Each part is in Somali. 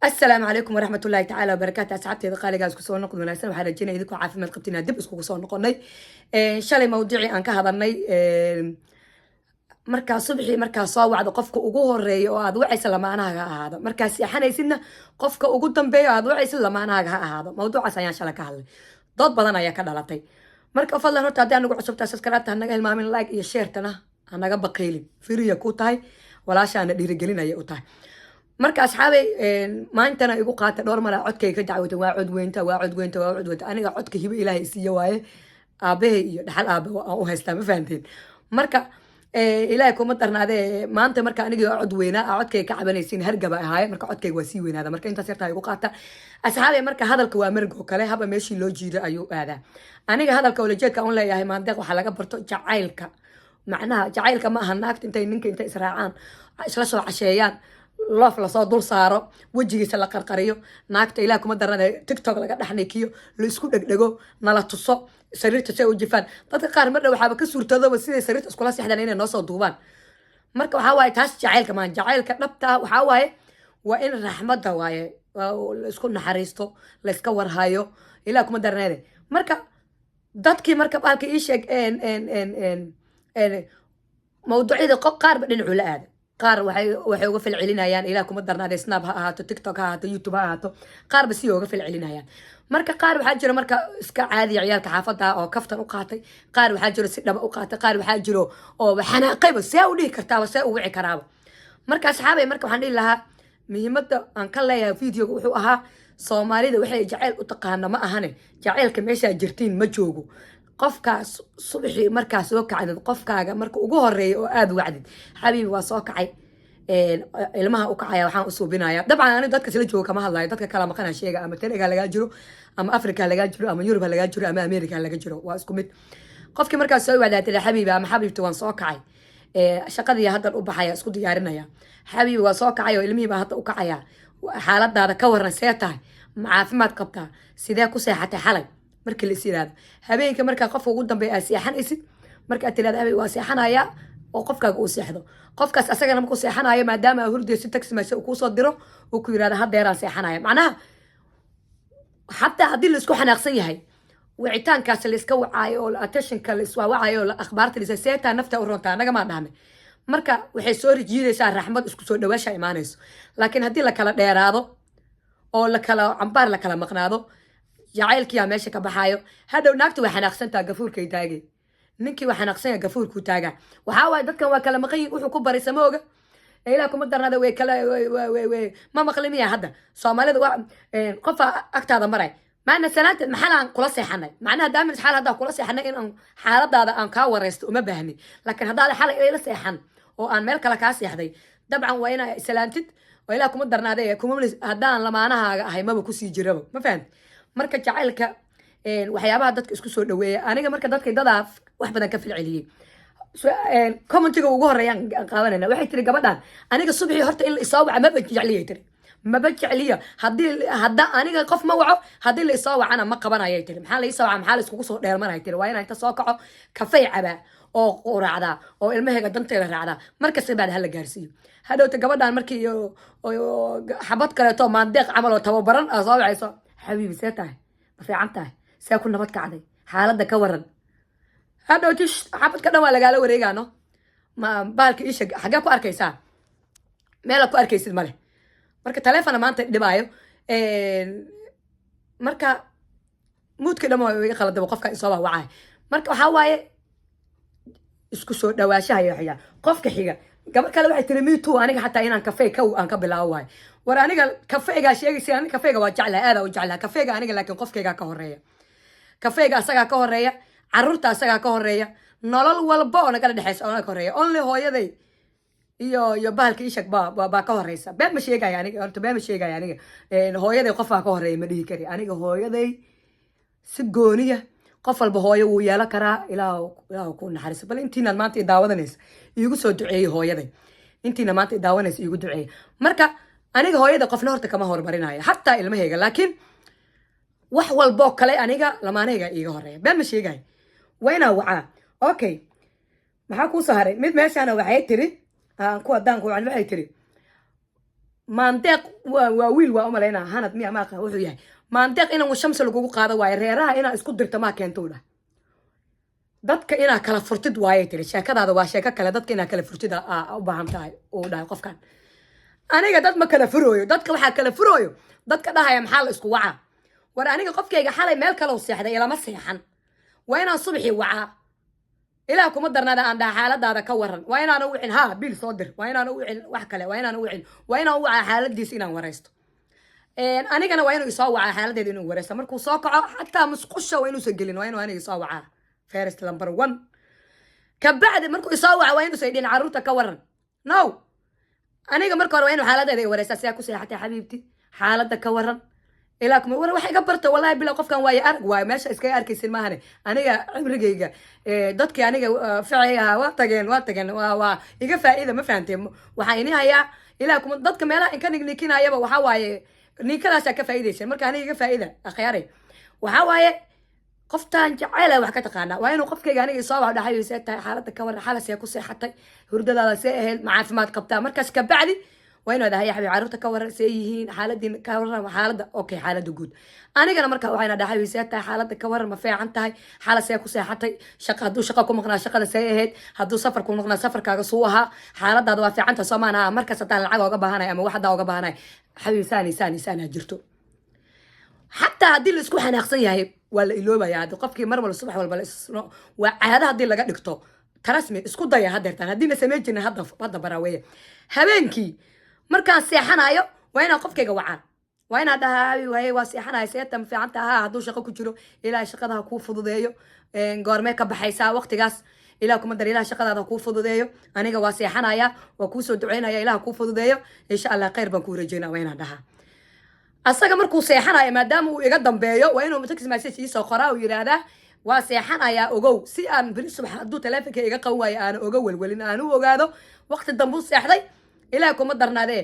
السلام عليكم ورحمة الله تعالى وبركاته أصحابتي قالي جالس كسر نقد من أحسن وحنا جينا يدكوا عارفين ما تقبتنا دب اسكو كسر نقدني إن شاء الله موضوعي أنك هذا markaa subaxii markaa soo wacdo qofka ugu horeeyo oo aad wacaysa lamaanahaga ha ahaado markaa seexanaysidna qofka ugu dambeeyo aad wacaysid lamaanahaga ha ahaado mawduucaas ayaan shalay ka hadlay dood badan ayaa ka dhalatay marka fadlan horta haddii anagu cusubtaa subscribe hanaga hilmaamin like iyo share-tana hanaga baqiilin firiya ku tahay walaashaana dhiirigelinaya u tahay marka asxaabay maantana igu qaata dhowr mar codkayga ka dacwatay waa cod weynta aniga codka hibo ilaahay isiiyo waaye aabahay iyo dhaxal aabe aan u haystaa ma fahanteen marka ilaahay kuma darnaadee maanta marka anigii cod weynaa codkayga ka cabanaysiin hargaba ahaaye marka codkayga waa sii weynaada marka intaas yartaa igu qaata asxaabay marka hadalka waa margo kale haba meeshii loo jiido ayuu aadaa aniga hadalka walajeedka aan leeyahay maandeeq waxaa laga barto jacaylka macnaha jacaylka ma aha naagta intay israacaan isla soo casheeyaan loof lasoo dul saaro wejigiisa la qarqariyo naagta ilaah kuma darnade tiktok laga dhexnikiyo la isku dhegdhego nala tuso sariirta si ay u jifaan dadka qaar mar dhow waxaaba ka suurtoodoba siday sariirta iskula seexdaan inay noo soo duubaan marka waxaa waaye taas jacaylka maan jacaylka dhabta waxaa waaye waa in raxmadda waaye la isku naxariisto la iska warhayo ilaah kuma darneede marka dadkii marka baalka ii sheeg mawduucyada qaarba dhinacu la aada qaar waxay uga falcelinayaan ilaah kuma darnaade snap ha ahaato tiktok ha ahaato youtube ha ahaato qaarba si uga falcelinayaan marka qaar waxaa jira marka iska caadiya ciyaalka xaafadda oo kaftan u qaatay qaar waxaa jiro si dhaba u qaatay qaar waxaa jiro oo xanaaqayba see u dhihi kartaaba see u wici karaaba marka asxaabay marka waxaan dhihi lahaa muhiimadda aan ka leeyahay videoga wuxuu ahaa soomaalida waxay jacayl u taqaana ma ahane jacaylka meeshaa jirtiin ma joogo qofkaas subaxii markaa soo kacdid qofkaaga marka ugu horeeya oo aada wacdid xabiibi waa soo kacay ilmaha u kacaya waxaan u suubinaya dabcan ani dadka sila jooga kama hadlayo dadka kala maqana sheega ama Senegal lagaa jiro ama Africa lagaa jiro ama Europe lagaa jiro ama America laga jiro waa isku mid qofkii markaa soo wadaatay xabiibi ama xabiibti waan soo kacay shaqadii hadda u baxaya isku diyaarinaya xabiibi waa soo kacay oo ilmihii baa hadda u kacaya xaaladaada ka waran see tahay ma caafimaad qabtaa sidee ku seexatay xalay markii la is yiraahdo habeenka markaa qofka ugu dambeeya aad seexanaysid marka aad tiraahdo habeen waa seexanaya oo qofkaaga uu seexdo qofkaas asagana markuu seexanayo maadaama hurdiyo si taxi meesha uu ku soo diro uu ku yiraahdo haddeeraan seexanaya macnaha xataa haddii la isku xanaaqsan yahay wicitaankaas la iska wacaayo oo attentionka la iswaawacayo oo akhbaarta la seetaa nafta u rontaa anaga ma dhahnay marka waxay soo rijiidaysaa raxmad isku soo dhawaasha imaanayso laakiin haddii la kala dheeraado oo la kala cambaar la kala maqnaado jacaylkiyaa meesha ka baxaayo hadhow naagta waa xanaaqsantaa gafuurkay taagay ninkii waa xanaaqsanya gafuurkuu taagaa waxaa waaye dadkan waa kala maqan yihin wuxuu ku baray samooga ilaah kuma darnaada way kala ma maqlimiya hadda soomaalida waa qofa agtaada maray maana sanaanta maxalaan kula seexanay macnaha daamin xaal haddaa kula seexanay in aan xaaladaada aan kaa wareysto uma baahni laakiin haddaad xalay ila seexan oo aan meel kale kaa seexday dabcan waa inaa islaantid oo ilaah kuma darnaada kuma haddaan lamaanahaaga ahay maba kusii jiraba ma fahamti marka jacaylka waxyaabaha dadka isku soo dhaweeya aniga marka dadkay dadaa wax badan ka filceliyey commentiga ugu horeeyaan qaadanayna waxay tiri gabadhan aniga subaxii horta in la isoo waca maba jecliyay tiri maba jecliya hadda aniga qof ma waco haddii la isoo wacana ma qabanayay tiri maxaa la isoo waca maxaa la iskugu soo dheermanay tiri waa inaa inta soo kaco kafay cabaa oo quraacdaa oo ilmahayga danteeda raacdaa markasta baad hala gaarsiiyo hadhowta gabadhan markii xabad kaleeto maandeeq camal oo tababaran aa soo wacayso حبيبي سيتاه ما في عنتاه سيكون نبض كعدي حالة كورن هذا وتش حبت كده ولا قالوا وريجانو ما بالك إيش حاجة أركيسان مالك أركيس الماله مركا تلفون ما أنت دبايو مركا موت كده ما يخلط دبقف كإصابة وعاي مركا حواي اسكسو دواشة هي حيا قف كحيجة قبل كلا واحد تلميتو أنا حتى هنا كافيه كو أنا قبل أواي ورا أنا كافيه شيء سي أنا كافيه وجعلها هذا وجعلها كافيه أنا لكن قف كيجا كهرية كافيه أسجع كهرية عرورت أسجع كهرية نلال والبا أنا قاعد أحس أنا كهرية only هو يدي يو بالك إيشك با كهرية بيم مش يجا يعني أنت بيم مش يجا يعني هو يدي قفها كهرية مديه كري أنا هو يدي سجونية قفل بهاي ويا لك را إلى كون حارس بل أنتينا ما أنت داودنيس يجوا سود دعي هاي ده أنتينا ما أنت داودنيس يجوا دعي مركا أنا هاي ده قفل هرت كما هور بريناي حتى المهيجا لكن وحول بوك كلا أنا لما أنا يجا هراي بمش يجاي وين وعاء أوكي ما حكوا سهرة مد ماشي أنا وعي تري كوا دان كوا عن وعي تري maandeeq waa wiil waa umalaynaa hanad miya maaqa wuxuu yahay maandeeq inaan shamsi lagugu qaado waayo reeraha inaa isku dirta maa keento u dhah dadka inaa kala furtid waayay tiri sheekadaada waa sheeko kale dadka inaa kala furtid u baahan tahay uu dhahay qofkan aniga dad ma kala furooyo dadka waxaa kala furooyo dadka dhahaya maxaa la isku wacaa war aniga qofkayga xalay meel kale u seexday ilama seexan waa inaan subaxii wacaa ilaah kuma darnaada aan dhaha xaaladaada ka waran waa inaana u wicin haa biil soo dir waa inaana u wicin wax kale waa inaana u wicin waa inaan u wacaa xaaladiisa inaan waraysto anigana waa inuu isoo wacaa xaaladeeda inuu waraysto markuu soo kaco xataa musqusha waa inuusan gelin waa inuu aniga isoo wacaa first number 1 kabacdi markuu isoo waca waa inuusan idhin caruurta ka waran no aniga marka hore waa inuu xaaladeeda i waraysta sidaa ku seexatay xabiibti xaaladda ka waran ilaa kuma war waxay ka barta wallahi bila qofkan waa arag waa meesha iskaga arkaysin maahane aniga cimrigayga dadkii aniga ficay ahaa waa tageen waa iga faa'iida ma fahanteen waxaa ini hayaa ilaa kuma dadka meelaha inka nikinayaba waxaa waaye ninkadaasaa ka faa'iidaysan marka aniga iga faa'iida akhyaare waxaa waaye qoftaan jacayla wax ka taqaanaa waa inuu qofkayga aniga isoo wax dhaxay see tahay xaaladda ka waran xalasee ku seexatay hurdadaada see ahayd ma caafimaad qabtaa markaas kabacdi waa inuu dhahay xabiib caruurta ka waran see yihiin xaaladiin ka waran xaaladda okay xaaladda guud anigana marka waxayna dhahay see tahay xaaladda ka waran ma fiican tahay xalasee ku seexatay shaqa hadduu shaqa ku maqnaa shaqada see ahayd hadduu safar ku maqnaa safarkaaga suu ahaa xaaladaada waa fiicanta soo maanaha markaas haddaan lacag ooga baahanay ama wax haddaa ooga baahanay xabiib saani jirto xataa haddii la isku xanaaqsan yahay waa la iloobaya hadii qofkii mar walba subax walba waa caado haddii laga dhigto tarasmi isku daya hadeertaan haddiina samayn jirna hadda baraaweeye habeenkii markaan seexanayo waa inaan qofkayga wacaan waa inaan dhahaa waye waa seexanayo seeta ma fiicanta ahaa hadduu shaqo ku jiro ilaahay shaqada ha kuu fududeeyo goormee ka baxaysaa waqtigaas ilaah kuma dar ilaah shaqadaada ha kuu fududeeyo aniga waa seexanaya waa kuu soo duceynaya ilaah ha kuu fududeeyo insha allah khayr baan kuu rajeynaa waa inaan dhahaa asaga markuu seexanayo maadaama uu iga dambeeyo waa inuu text message ii soo qoraa uu yidhaahdaa waa seexanayaa ogow si aan beri subax hadduu taleefonka iga qaban waayo aana oga welwelin aan u ogaado waqti dambuu seexday ilaah kuma darnaadee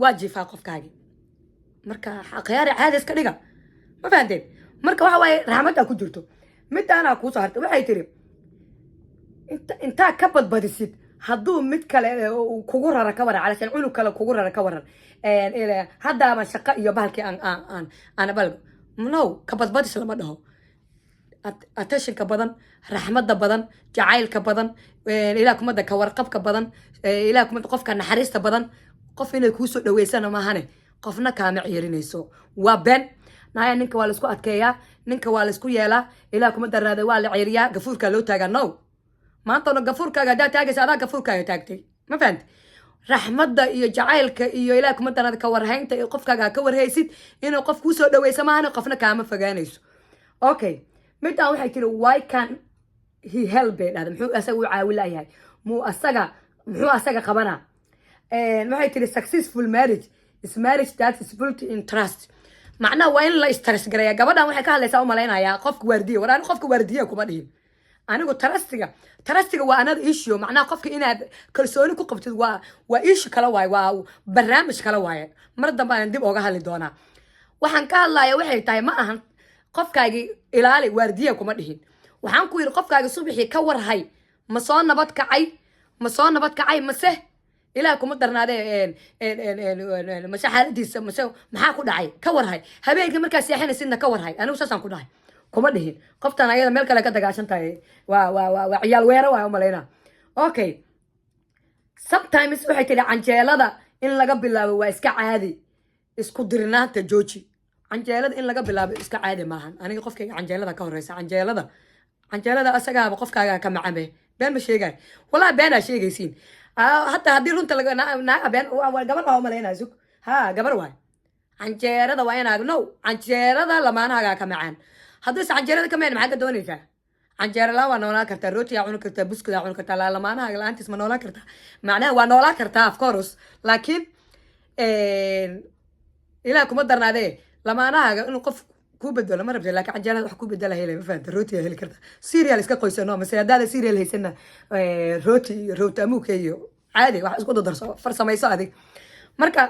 waa jiifaa qofkaagi marka khiyaari caadi iska dhiga ma fahanteen marka waxa waaye raxmaddaa ku jirto midaanaa kuusoo hartay waxay tiri intaa ka badbadisid hadduu mid kale kugu rara ka waran calashaan cunug kale kugu rara ka waran haddaaba shaqo iyo bahalkii aan balgo no ka badbadis lama dhaho attentionka badan raxmadda badan jacaylka badan ilaah kumada ka warqabka badan ilaah kumada qofka naxariista badan qof inay kuusoo dhaweysana maahane qofna kaama ciirinayso waa been naya ninka waa laisku adkeeyaa ninka waa laisku yeelaa ilaah kuma darnaada waa la ciiriyaa gafuurkaa loo taagaa no maantana gafuurkaaga haddaa taagaysa adaa gafuurkaaga taagtay ma fahanti raxmadda iyo jacaylka iyo ilaah kuma darnaada ka warhaynta iyo qofkaaga ka warhaysid inuu qof kuusoo dhaweysa maahane qofna kaama fogaanayso okay midaan waxay tiri why can he help bay dhahda muxuu asaga u caawin layahay muxuu asaga qabanaa waxay tiri successful marriage is marriage that is built in trust macnaha waa in la stress garaya gabadhan waxay ka hadlaysaa u malaynayaa qofka waardiya war anigu qofka waardiya kuma dhihin anigu tarastiga waa another issue macnaha qofka inaad kalsooni ku qabtid waa issue kala waaye waa barnaamij kala waaye mar dambe aan dib ooga hadli doonaa waxaan ka hadlaya waxay tahay ma ahan qofkaagi ilaali waardiya kuma dhihin waxaan ku yiri qofkaagi subaxii ka warhay ma soo nabad kacay mase ilaah kuma darnaadee mase xaaladiisa mase maxaa ku dhacay ka warhay habeenkii markaa seexanaysidna ka warhay anigu saasaan ku dhahay kuma dhihin qoftan ayada meel kale ka dagaashan tahay waa ciyaal weera waa umalaynaa okay sometimes waxay tiri canjeelada in laga bilaabo waa iska caadi isku dirinaanta jooji canjeelada in laga bilaabo iska caadi maahan aniga qofkayga canjeelada ka horeysa canjeelada asagaaba qofkaaga ka macame been ma sheegay wallahi beenaa sheegaysiin hataa haddii runta naaga been gabar waa umalaynaa sug ha gabar waay canjeerada waa inaag no canjeerada lamaanahaagaa ka macaan haddayse canjeerada ka macaan maxaa ka doonaysaa canjeera laan waa noolaan kartaa rootiyaa cuni kartaa buskudaa cuni kartaa lamaanahaaga la-aantiis ma noolaan kartaa macnaha waa noolaan kartaa of course laakiin ilaah kuma darnaadee lamaanahaaga inuu qof kuu bedelo ma rabta laakiin canjeerada wax kuu bedela helay ma fahanta rootiyaa heli kartaa serial iska qoysano mase haddaada serial haysana rooti amuuka iyo caadi wax isku dadarso farsamayso adig marka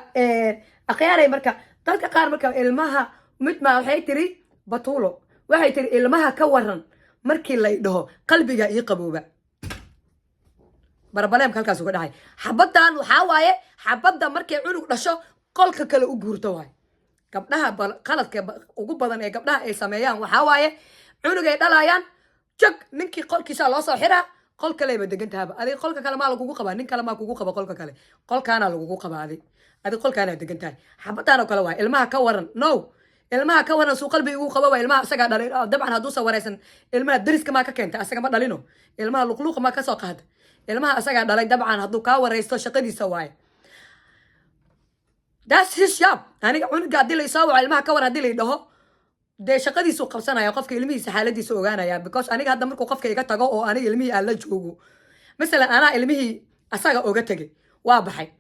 akhyaaray marka dadka qaar marka ilmaha midma waxay tiri batuulo waxay tiri ilmaha ka waran markii lay dhaho qalbiga ii qabooba بربلام كالكاس وكده هاي حبتان وحاواية حبتان مركي عنق دشو قلك كلا أجورتواي قبلها قلت وجبضان إيه قبلها إيه سميان وحاواية عنق يدلايان جك ننكي قلك سال صاحرة قلك لا بدك هذا هذه قلك كلام ما لقوق قبا نين كلام ما لقوق قبا قلك كله قلك أنا لقوق قبا هذه قلك أنا بدك هاي حبتان وكلا واي المها كورن نو المها كورن سوق قلبي يقوق قبا المها سجى دلين طبعا هدوسة ورئيسن المها درس كما كنت أسجى ما دلينه المها لقلوق ما كساق هذا المها أسجى دلين طبعا هدو كور رئيس شقدي سواي that's his job أنا عنق قاعد لي يساوي المها كور هدي لي ده ده شقدي سوق قبسنا يا قفك علمي سحالتي سوق أنا يا because أنا قاعد مركو قفك يقطع أو أنا علمي على جوجو مثلا أنا علمي أسجى أوجتك وابحي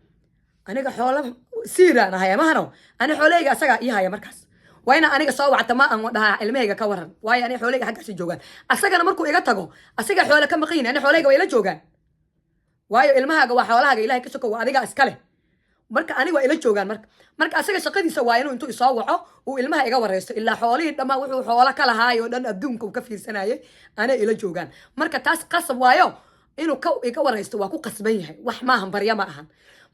أنا حوله سيرة أنا هيا ما هنو أنا حولي أسجى إيه هيا مركز وين أنا سوى عتماء وده علمي كورن واي أنا حولي حق الجوجان أسجى أنا مركو يقطعه أسجى حوله كم قين أنا حولي ويلا جوجان واي علمها جوا حولها إلهي كسوق وأنا أسكله marka aniga waa ila joogan marka asaga shaqadiisa waa inuu intuu isoo waco uu ilmaha iga wareysto ilaa xoolihii dhamaa wuxuu xoolo ka lahaay oo dhan adduunka uu ka fiirsanayay ana ila joogan marka taas qasab waayo inuu iga wareysto waa ku qasban yahay wax ma ahan barya ma ahan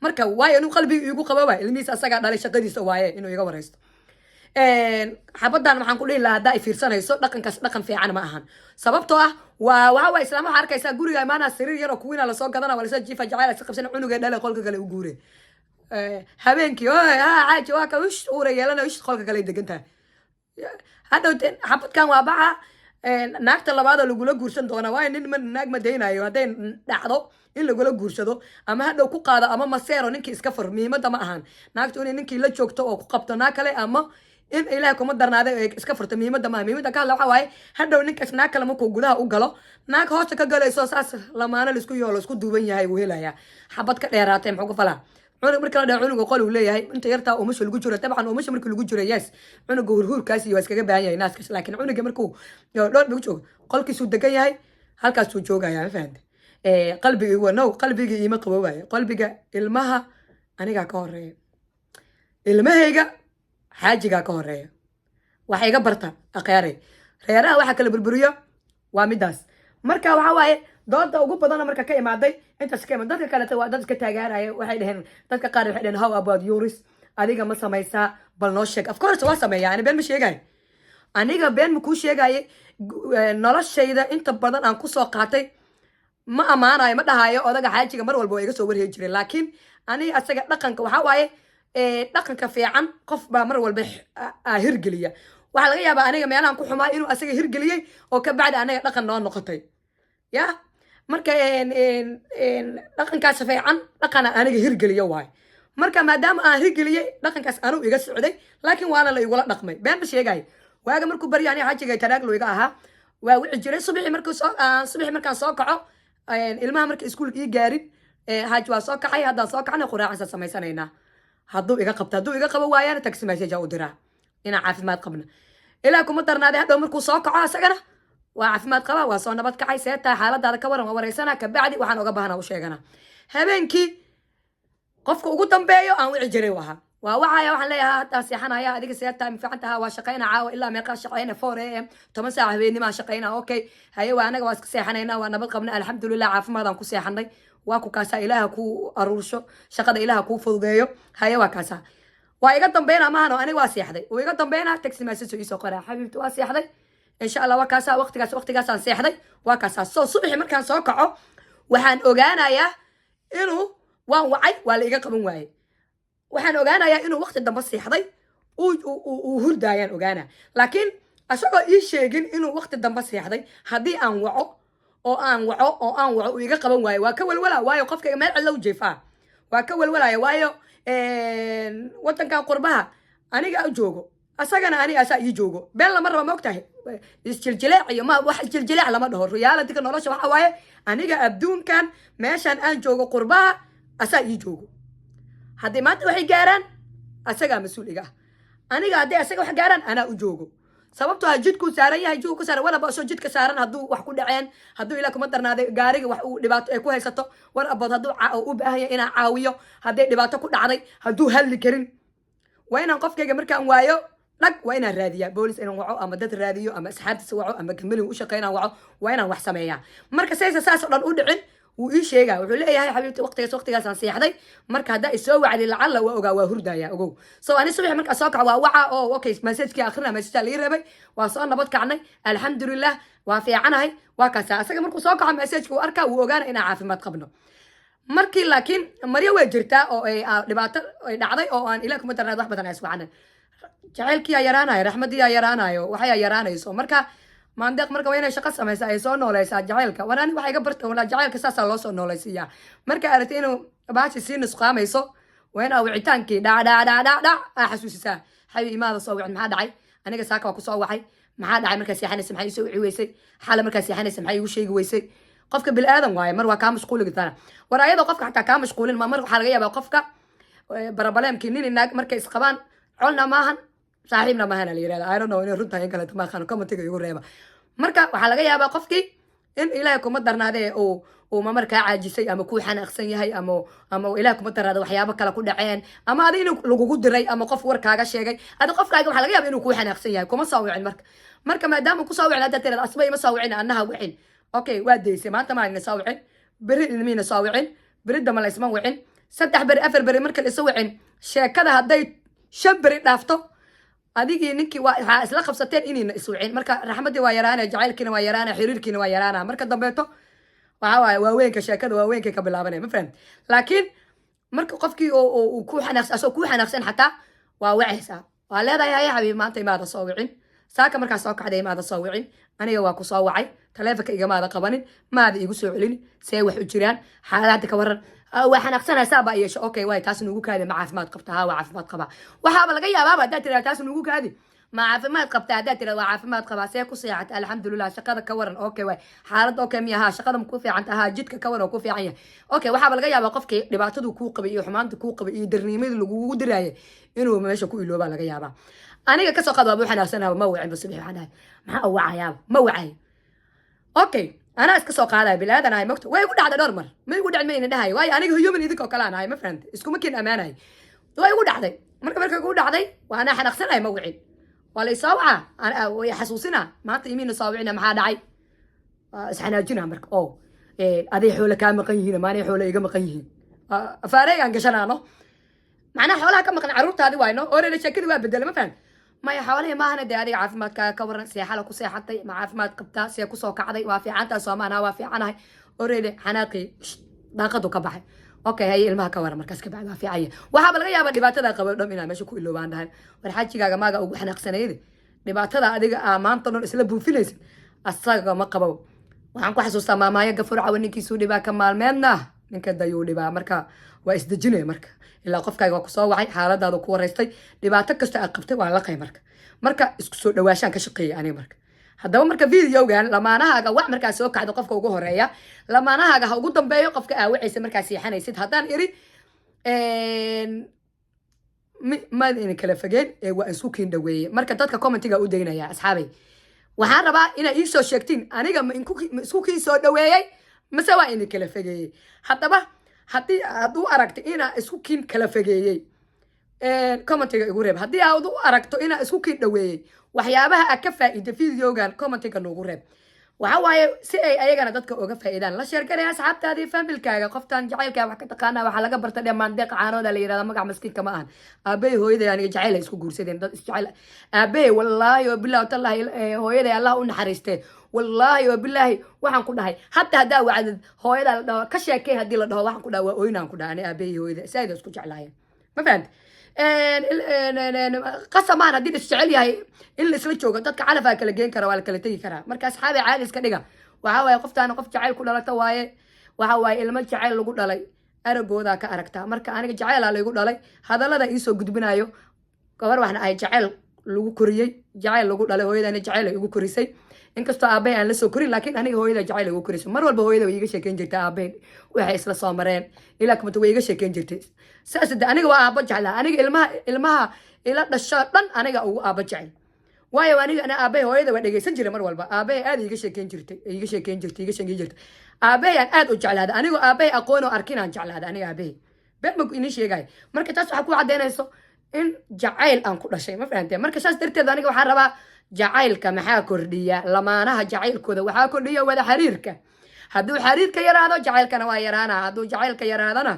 marka waayo inuu qalbiga igu qabo waa ilmihiisa asaga dhalay shaqadiisa waaye inuu iga wareysto xabadan waxaan ku dhihi lahaa haddaa ay fiirsanayso dhaqankaas dhaqan fiican ma ahan sababtoo ah waxa waa islaam waxaa arkaysaa guriga imaanaa sariir yaroo kuwiina lasoo gadana waa lasoo jiifa jacayl iska qabsana cunugee dhalay qolka kale u guure habeenkii caaji waa ka wish uura yeelana wish qolka kale degantaa hadda xabadkan waa baxa naagta labaad lagula guursan doona waa nin naag ma daynayo hadday dhacdo in lagula guursado ama hadhow ku qaado ama maseero ninkii iska fur muhiimada ma ahan naagtu inay ninkii la joogto oo ku qabto naag kale ama in ilaahay kuma darnaaday ay iska furto muhiimada ma muhiimada ka waxa waaye hadhow ninkaas naag kale markuu gudaha u galo naag hoosta ka galayso saas lamaana la isku yoolo isku duuban yahay uu helaya xabad ka dheeraatay muxuu ku falaa عنق مركل ده عنق قالوا ليه هاي أنت يرتا ومش الجورة طبعا ومش مركل الجورة ياس عنق هرهور كاسي واسكة جبهة ناس كاس لكن عنق مركو لا بيجوا قال كيسود دقيقة هاي هل كاسود جوجا يعني فهمت قلبي هو نو قلبي يجي مقبوة قلبي جا المها أنا جا كورة المها جا حاجة جا كورة وحاجة برتا أقياري خيارها واحد كله بالبرية ومداس مركا وحواي doonta ugu badan marka ka imaaday intaas ka dadka kale waa dadka taageeraya waxay dhaheen dadka qaar waxay dhaheen how about yours adiga ma samaysaa bal noo sheeg of course waa sameeyaa ani been ma sheegay aniga been ma ku sheegay noloshayda inta badan aan ku soo qaatay ma amaanayo ma dhahayo odaga xaajiga mar walba iga soo wariyay jiray laakiin ani asaga dhaqanka waxa waaye dhaqanka fiican qof baa mar walba hirgeliya waxa laga yaabaa aniga meelahan ku xumaa inuu asaga hirgeliyay oo ka bacdi aniga dhaqan noo noqotay ya marka dhaqankaas fiican dhaqan aniga hirgeliyo waay marka maadaama aan hirgeliyay dhaqankaas anuu iga socday laakiin waana la igula dhaqmay been ma sheegay waaga markuu bari ani xaajiga taraag loo iga ahaa waa wici jiray subaxii markaan soo kaco ilmaha marka iskuulka ii gaarin xaaji waa soo kacay haddaan soo kacnay quraacasa samaysanaynaa hadduu iga qabo waayana taxi message u diraa inaan caafimaad qabna ilaa kuma darnaaday hadhow markuu soo kaco asagana وعفمات قبا وصون نبات كعي سيتا حالة هذا كورن ووريسنا كبعدي وحن وجبهنا وشيغنا هبينكي قفك وقدام بيو أو يجريوها ووعيا وحن ليها تاسيحنا يا هذيك سيتا مفعتها وشقينا عاو إلا ما يقال شقينا 4 AM 8 ساعة بيني ما شقينا أوكي هاي وأنا واسك سيحنا ونبات قبنا الحمد لله عفمات أنكو سيحنا واكو كاسا إلها كو أروشو شقد إلها كو فضيو هاي وكاسا ويقدم بينا ما هنو أنا واسيحدي ويقدم بينا تكسي مسج يسوقنا حبيبتي واسيحدي إن شاء الله وكاسا وقتكاس aan seexday waa kaasa soo subaxii markaan soo kaco waxaan ogaanayaa inuu waan wacay waa la iga qaban waayay waxaan ogaanayaa inuu waqti dambe seexday uu hurdaayaan ogaana laakiin asagoo ii sheegin inuu waqti dambe seexday haddii aan waco uu iga qaban waayo waa ka walwalaa waayo qofka meel cid lagu jeefaa waa ka walwalaya waayo wadankan qurbaha aniga u joogo asagana ani asaa ii joogo been lama raba ma ogtahay isjiljileec iyo ma wax isjiljileec lama dhaho reality-ga nolosha waxa waaye aniga adduunkan meeshan aan joogo qurbaha asaa ii joogo haddii maanta waxay gaaraan asagaa mas-uul iga ah aniga haddii asaga wax gaaraan anaa u joogo sababtoo ah jidkuu saaran yahay jidku saaran war abasoo jidka saaran hadduu wax ku dhaceen hadduu ilaa kuma darnaaday gaariga wax uu dhibaato ay ku haysato war abood hadduu u baahan yahay inaan caawiyo hadday dhibaato ku dhacday hadduu hadli karin waa inaan qofkayga markaan waayo dhag waa inaan raadiyaa boolis inaan waco ama dad raadiyo ama asxaabtiisa waco ama kambalin u shaqeynaan waco waa inaan wax sameeyaa marka saysa saas oo dhan u dhicin وإيش هيجا وحول إيه هاي حبيبتي وقت جالس سيحدي مركا دا يسوي على العلا وأوجا وهردا يا أوجو سو أنا صبح مركا ساقع ووعى أو أوكي مسج كي آخرنا مسج اللي ربي وصلنا بدك عني الحمد لله وفي عنها هاي وكذا أسأل مركو ساقع مسج وأركا وأوجانا إنا عارف ما تقبله markii laakiin maryo way jirtaa oo ay dhibaato ay dhacday oo aan ilaa kuma darnaad wax badan ay iswacan jacaylkii ay yaraanayo raxmadii ay yaraanayo waxay yaraanayso marka maandeeq marka waa inay shaqo samaysaa ay soo noolaysaa jacaylka wanaani waxay ga bartay wala jacaylka saasa loo soo noolaysiiyaa marka aragtay inuu baashi sii nusqaamayso waa inaa wicitaankii dhac xasuusisaa xabi imaada soo wicin maxaa dhacay aniga saaka waa ku soo waxay maxaa dhacay markaas yaxanaysa maxay soo wici weysay xaala markaas yaxanaysa maxay igu sheegi weysay qofka bil aadan waaye mar waa ka mashquul gidana war ayadoo qofka xataa ka mashquulin ma mar waxa laga yaabaa qofka barabaleemkii nin inaag markay isqabaan colna maahan saaxiibna maahan la yiraahdaa I don't know inay runta in kale ma khano commentiga igu reeba marka waxa laga yaabaa qofkii in ilaahay kuma darnaade oo ma markaa caajisay ama ku xanaaqsan yahay ama ilaahay kuma darnaade waxyaabo kale ku dhaceen ama adii inuu lagugu diray ama qof warkaaga sheegay adii qofkaaga waxa laga yaabaa inuu ku xanaaqsan yahay kuma soo wicin marka maadaama ku soo wicin hadda tirada asbay ma soo wicin annaha wicin اوكي واديسي ما انت ما نساوعين بري مين نساوعين بري دم لا اسمه وعين سدح بري افر بري marka la sawicin sheekada haday shabri dhaafto adigi ninki waa isla qabsateen inayna iswicin marka raxmadii waa yaraana jacaylkiina waa yaraana xiriirkiina waa yaraana marka dambeeto waxa waa weynka sheekada waa weynka ka bilaabanay ma fahmt laakiin marka qofkii oo ku xanaaqsan xataa waa wacaysa waa leedahay ya xabiib maanta imaada soo wicin saaka marka soo kacday imaada soo wicin aniga waa ku soo wacay taleefanka igamaada qabanin maada igu soo celin see wax u jiraan xaalada ka waran waa xanaaqsanaysaa baa yeesho okay way taas nugu kaadi ma caafimaad qabtaa waa caafimaad qabaa waxaaba laga yaabaa hadaa tiraa taas nugu kaadi ma caafimaad qabtaa hadaa tiraa waa caafimaad qabaa see ku seexatay alxamdulilah shaqada ka waran okay way xaalad okay miyaha shaqada ku fiican tahay jidka ka waran ku fiican yahay okay waxaaba laga yaabaa qofkii dhibaatadu ku qabay iyo xumaanta ku qabay iyo darniimada lagu diraayay inuu meesha ku ilooba laga yaabaa aniga ka soo qadba buu xanaaqsanahay ma wacin bas bixanahay maxaa wacayaa ma wacay okay أنا أسكت قاعدة بلاد أنا هاي مكتوب وين يقول هذا نورمال ما يقول عن مين ده هاي واي أنا هيو من يذكر كلام هاي ما فهمت إسكو ممكن أمانة هاي وين يقول هذا مركب يقول هذا وأنا حنخسر هاي موعد ولا يصوعة أنا ويحسوسنا ما أنت يمين يصوعنا مع داعي إحنا جينا مرك أو هذه حولة كام مقيهين ما أنا حولة يجمع مقيهين فارق عن كشنا أنا معنا حولها كم مقن عروت هذه واينو أوري شكل واحد بدل ما فهمت ما يحاولي ما هنا داري عافمات كورن سياحة لكو سياحتي مع عافمات قبتا سياكو سو كعدي وافي عنتا سومانا وافي عنها أوريدي حناقي داقدو كبحي أوكي هاي المها كورن مركز كبحي وافي عيه وحاب الغيابة دباتة قبل دمنا ماشي كو إلو باندهن والحاجة كاقا ماقا أقو حناق سنيدي دباتة أديق آمان طنون إسلا بوفيليس الساقا ما قبو وعنكو حسوستا ماما يقفر عوانيكي سودي با كمال ميمنا من كدا يودي با مركا وإسدجيني مركا ilaa qofkaaga waa ku soo wacay xaaladaada ku wareystay dhibaato kasta aad qabtay waa la qay marka isku soo dhawaashaan ka shaqeeyay aniga marka haddaba marka videogan lamaanahaaga wax markaa soo kacdo qofka ugu horeeya lamaanahaaga ha ugu dambeeyo qofka aa wacaysa markaa siixanaysid haddaan iri maad ina kala fogeen waa isku kiin dhaweeye marka dadka commentiga u daynaya asxaabay waxaan rabaa inaa ii soo sheegtiin aniga ma isku kiin soo dhaweeyey mase waa ina kala fogeeyey haddaba haddii aad u aragto inaa isku kiin kala fogeeyey commentiga igu reeb haddii aad u aragto inaa isku kiin dhaweeyey waxyaabaha aad ka faa'iida videogan commentiga noogu reeb waxa waaye si ay ayagana dadka uga faa'iidaan la sheer garay asxaabtaadii familkaaga qoftaan jacaylkaa wax ka taqaanaa waxaa laga barta dhammaan deeq caanooda la yidhahda magac maskiinka ma ahan aabbahay hooyaday aniga jacayl ay isku guursadeen dad isjacayl aabbahay wallaahi oo bilaahi tallahi hooyaday allah u naxariistee wallaahi oo bilaahi waxaan ku dhahay hatta haddaa wacdid hooyada la dhaho ka sheekay haddii la dhaho waxaan ku dhaha waa ooynaan ku dhaha ani aabbahay hooyada saayida isku jeclaayeen ma fahamti qasamaan haddii is jecel yahay in la isla joogo dadka calafaa kala geen kara waa la kala tegi karaa marka asxaabi caadi iska dhiga waxa waaye qoftaana qof jacayl ku dhalata waaye waxa waaye ilmo jacayl lagu dhalay aragoodaa ka aragtaa marka aniga jacaylaa laygu dhalay hadallada iisoo gudbinayo gabar waxna ahay jacayl lagu koriyey jacayl lagu dhalay hooyadana jacayl ay igu korisay inkastoo aabbahay aan la soo korin laakiin aniga hooyada jacayl ay igu korisay mar walba hooyada way iga sheekeyn jirtay aabbahay waxay isla soo mareen ilaa kumata way iga sheekeyn jirtay saas aniga waa aabba jeclaa aniga ilmaha ila dhasho dhan aniga ugu aabba jecel waayo aniga ana aabbahay hooyada waa dhegeysan jiray mar walba aabbahay aad iga sheekeyn jirtay aabbahay aan aad u jeclaada aniga aabbahay aqoon oo arkin aan jeclaada aniga aabbahay been ma inii sheegay marka taas waxa ku cadeynayso in jacayl aan ku dhashay ma fahamtay marka saas darteed aniga waxaan rabaa jacaylka maxaa kordhiya lamaanaha jacaylkooda waxaa kordhiya wada xiriirka hadduu xariirka yaraado jacaylkana waa yaraana hadduu jacaylka yaraadana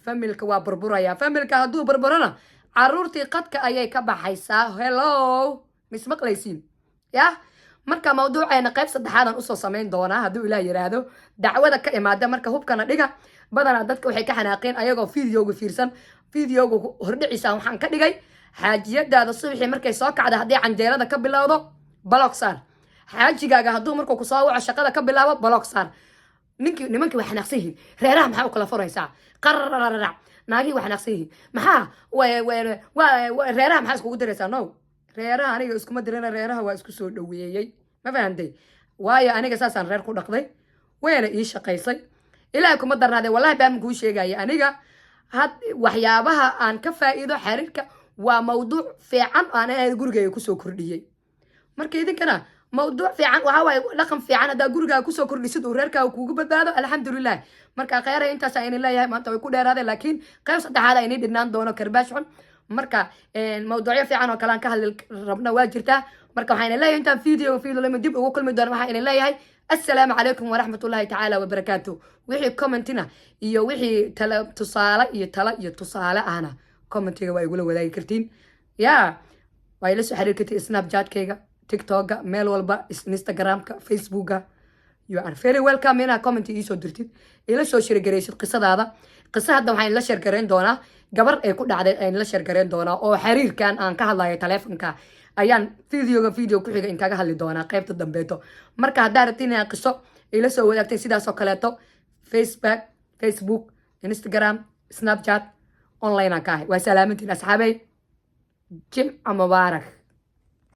familka waa burburaya familka hadduu burburana caruurtii qadka ayay ka baxaysaa hello mismaqlaysiin ya marka mawduuceena qayb saddexaadan usoo samayn doonaa hadduu ilaah yiraahdo dacwada ka imaada marka hubkana dhiga badanaa dadka waxay ka xanaaqeen ayagoo videoga fiirsan videoga hordhiciisa waxaan ka dhigay xaajiyadaada subaxii markay soo kacda haddii canjeerada ka bilowdo balog saar xaajigaaga hadduu markuu kusoo waco shaqada ka bilaabo balog saar nimankii waa xanaaqsan yihiin reeraha maxaa u kala furaysaa qarararac naagii waa xanaaqsan yihiin maxaa reeraha maxaa iskugu diraysaa no reeraha aniga iskuma dirana reeraha waa isku soo dhaweeyey ma fahantay waayo aniga saasaan reer ku dhaqday wayna ii shaqaysay ilaahay kuma darnaadee wallahi baan kuu sheegaya aniga waxyaabaha aan ka faa'iido xiriirka waa mawduuc fiican aan gurigayga kusoo kordhiyey marka idinkana mawduuc fiican waxa waaye dhaqan fiican haddaa gurigaaga kusoo kordhisid uu reerkaaga kuugu badbaado alxamdulilah marka kheyra intaas ayna leeyahay maanta way ku dheeraadeen laakiin qayb saddexaad aynay dhinaan doono karbaash xun marka mawduucyo fiican oo kale aan ka hadli rabna waa jirtaa marka waxayna leeyahay intaan video lama dib ugu kulmi doono waxayna leeyahay assalaamu calaykum waraxmatullaahi tacaala wabarakaatu wixii commentina iyo wixii tusaale iyo tala iyo tusaale ahna commentiga waa igula wadaagi kartiin ya waa ila soo xiriir kartiin snapchatkayga tiktoka meel walba instagramka facebooka you are very welcome inaa comment iisoo dirtid ila soo shirgaraysid qisadaada qisa hadda waxaan la sheergarayn doonaa gabar ay ku dhacday aan la sheergarayn doonaa oo xiriirkan aan ka hadlayo taleefanka ayaan video ku xiga in kaga hadli doonaa qaybta dambeeto marka haddaa rabtiin inaan qiso ila soo wadaagtay sidaas oo kaleeto facebook instagram snapchat online aan ka ahay waa salaamantiin asxaabay jimca mubaarak